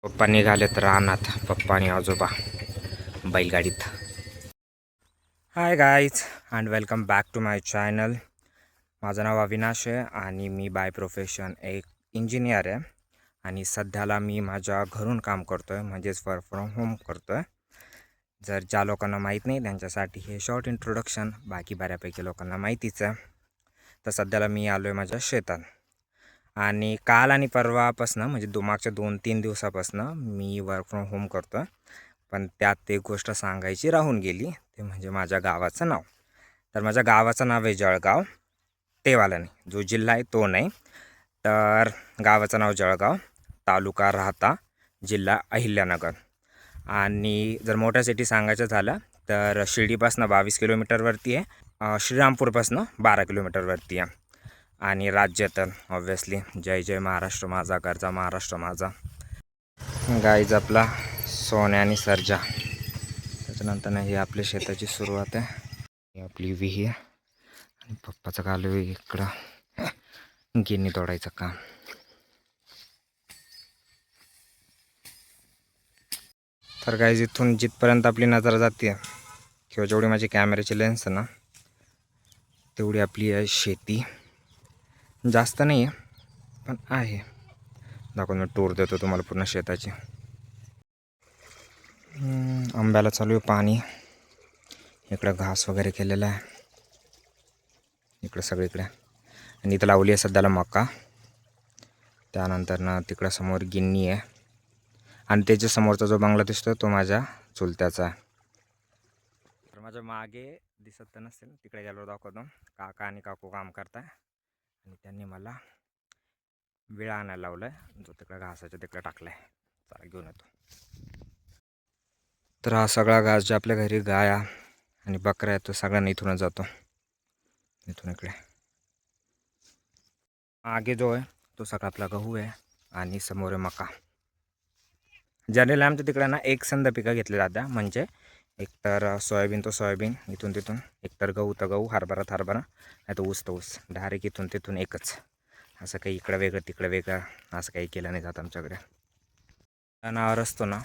पप्पा निघालेत रानात. पप्पा आणि आजोबा बैलगाडीत. Hi guys and welcome back to my channel. माझं नाव अविनाश आहे आणि मी बाय प्रोफेशन एक इंजिनियर आहे. आणि सध्याला मी माझ्या घरून काम करतो आहे, म्हणजेच वर्क फ्रॉम होम करतो आहे. जर ज्या लोकांना माहीत नाही त्यांच्यासाठी हे शॉर्ट इंट्रोडक्शन, बाकी बऱ्यापैकी लोकांना माहितीच आहे. तर सध्याला मी आलो आहे माझ्या शेतात. आणि काल आणि परवापासनं म्हणजे मागच्या 2-3 दिवसापासनं मी वर्क फ्रॉम होम करतो आहे. पण त्यात एक गोष्ट सांगायची राहून गेली, ते म्हणजे माझ्या गावाचं नाव. तर माझ्या गावाचं नाव आहे जळगाव. ते वाला नाही, जो जिल्हा आहे तो नाही. तर गावाचं नाव जळगाव, तालुका राहता, जिल्हा अहिल्यानगर. आणि जर मोठ्या सिटी सांगायचं झालं तर शिर्डीपासून 22 किलोमीटरवरती आहे, श्रीरामपूरपासून 12 किलोमीटरवरती आहे. आणि राज्य तर ऑब्व्हियसली जय जय महाराष्ट्र माझा, घरचा महाराष्ट्र माझा. गाईज आपला सोन्या आणि सर्जा. त्याच्यानंतर ही आपल्या शेताची सुरुवात आहे. ही आपली विहीर आणि पप्पाचं चालू आहे इकडं गिन्नी तोडायचं काम. तर गाईज इथून जिथपर्यंत आपली नजर जाते किंवा जेवढी माझी कॅमेऱ्याची लेन्स आहे ना, तेवढी आपली आहे शेती. जास्त नाही आहे पण आहे. दाखवून मी टूर देतो तुम्हाला पूर्ण शेताची. आंब्याला चालू आहे पाणी. इकडं घास वगैरे केलेला आहे इकडं सगळीकडे. आणि इथं लावली आहे सध्याला मका. त्यानंतर ना तिकडं समोर गिन्नी आहे. आणि त्याच्या समोरचा जो बंगला दिसतो तो माझ्या चुलत्याचा आहे. तर माझ्या मागे दिसत तर नसेल, तिकडे गेल्यावर दाखवतो. काका आणि काकू काम करताय आणि त्यांनी मला विळा आणायला लावला आहे, जो तिकडे घासाच्या तिकडे टाकला आहे. चला घेऊन येतो. तर हा सगळा घास जे आपल्या घरी गाया आणि बकऱ्या आहेत तो सगळ्यांना इथूनच जातो. इथून इकडे मागे जो आहे तो सगळा आपला गहू आहे आणि समोर आहे मका. जनरली आमच्या तिकडे ना एक संद पिकं घेतली जातात, म्हणजे एकतर सोयाबीन तो सोयाबीन, इथून तिथून, एकतर गहू तर गहू, हरभरा तर हरभरा, नाही तर ऊस तर ऊस. डायरेक्ट इथून तिथून एकच. असं काही इकडं वेगळं तिकडं वेगळं असं काही केलं नाही जात आमच्याकडे. नावावर असतो ना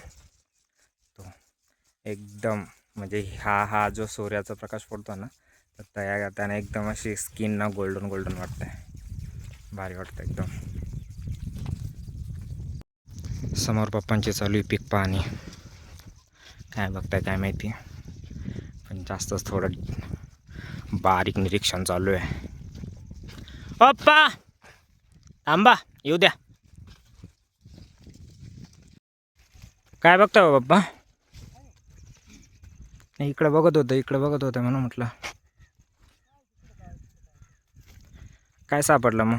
तो एकदम, म्हणजे हा जो सूर्याचा प्रकाश पडतो ना, तर त्याने एकदम अशी स्किन ना गोल्डन गोल्डन वाटते. भारी वाटतं एकदम. समोर पप्पांची चालू आहे पीक पाहणी. काय बघताय काय माहिती, पण जास्तच थोडं बारीक निरीक्षण चालू आहे. पप्पा थांबा, येऊ द्या. काय बघता हो पप्पा? नाही, इकडे बघत होतं म्हणून म्हटलं. काय सापडलं मग?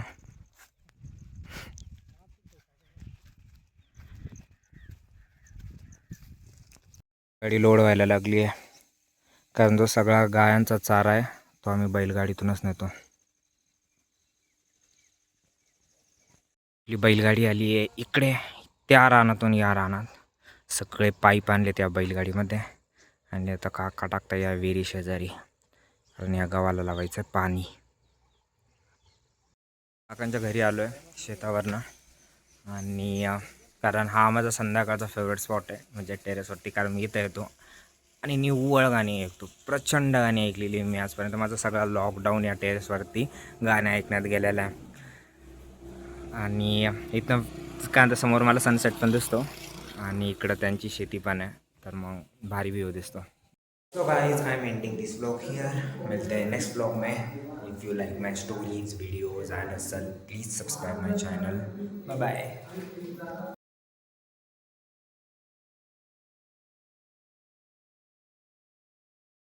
गाडी लोड व्हायला लागली आहे, कारण जो सगळा गायांचा चारा आहे तो आम्ही बैलगाडीतूनच नेतो. आपली बैलगाडी आली आहे इकडे, त्या रानातून या रानात. सगळे पाईप आणले त्या बैलगाडीमध्ये आणि आता काका टाकता या विहिरी शेजारी, कारण या गावाला लावायचं पाणी. काकांच्या घरी आलो आहे शेतावरनं. आणि कारण हा माझा संध्याकाळचा फेवरेट स्पॉट आहे, म्हणजे टेरेसवरती. कारण मी इथं येतो आणि निव्वळ गाणी ऐकतो. प्रचंड गाणी ऐकलेली मी आजपर्यंत. माझा सगळा लॉकडाऊन या टेरेसवरती गाणे ऐकण्यात गेलेला आहे. आणि इथं काय समोर मला सनसेट पण दिसतो आणि इकडं त्यांची शेती पण आहे, तर मग भारी व्ह्यू दिसतो. So guys I am ending this blog here. मिलते हैं नेक्स्ट ब्लॉग में. If you like my stories videos and असल, please subscribe my channel. Bye bye.